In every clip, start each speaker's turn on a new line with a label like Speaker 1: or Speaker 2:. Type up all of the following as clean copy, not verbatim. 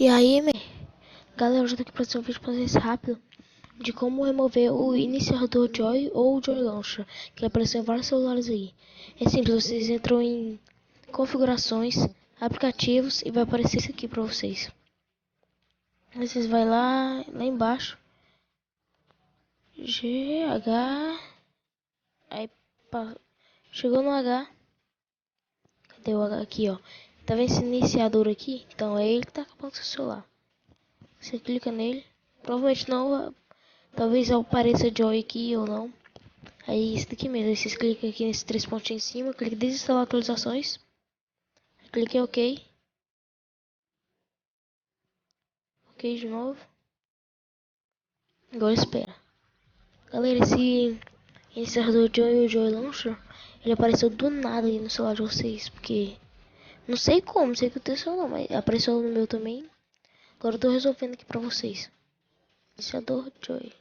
Speaker 1: E aí, galera, eu já tô aqui pra fazer um vídeo pra vocês rápido de como remover o iniciador Joy ou o Joy Launcher, que apareceu em vários celulares aí. É simples, vocês entram em configurações, aplicativos e vai aparecer isso aqui pra vocês. Aí vocês vai lá embaixo, GH, aí chegou no H, cadê o H aqui, ó? Tá vendo esse iniciador aqui? Então é ele que tá acabando com o seu celular. Você clica nele, provavelmente não, talvez apareça Joy aqui ou não. Aí isso daqui mesmo, aí vocês clicam aqui nesses três pontinhos em cima, clica em desinstalar atualizações, clica em OK, OK de novo, agora espera. Galera, esse iniciador Joy ou Joy Launcher, ele apareceu do nada aí no celular de vocês, porque não sei como, não sei o que aconteceu não, mas apareceu no meu também. Agora eu tô resolvendo aqui pra vocês. Iniciador Joy.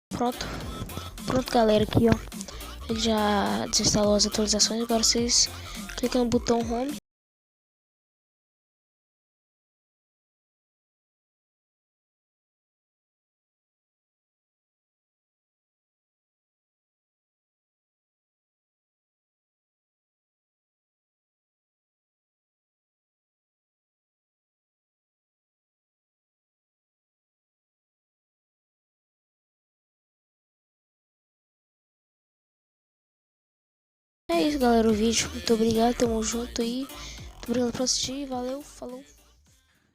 Speaker 1: Pronto, pronto galera, aqui ó. Ele já desinstalou as atualizações, agora vocês clicam no botão Home. É isso galera, o vídeo. Muito obrigado, tamo junto aí. Muito obrigado por assistir, valeu, falou.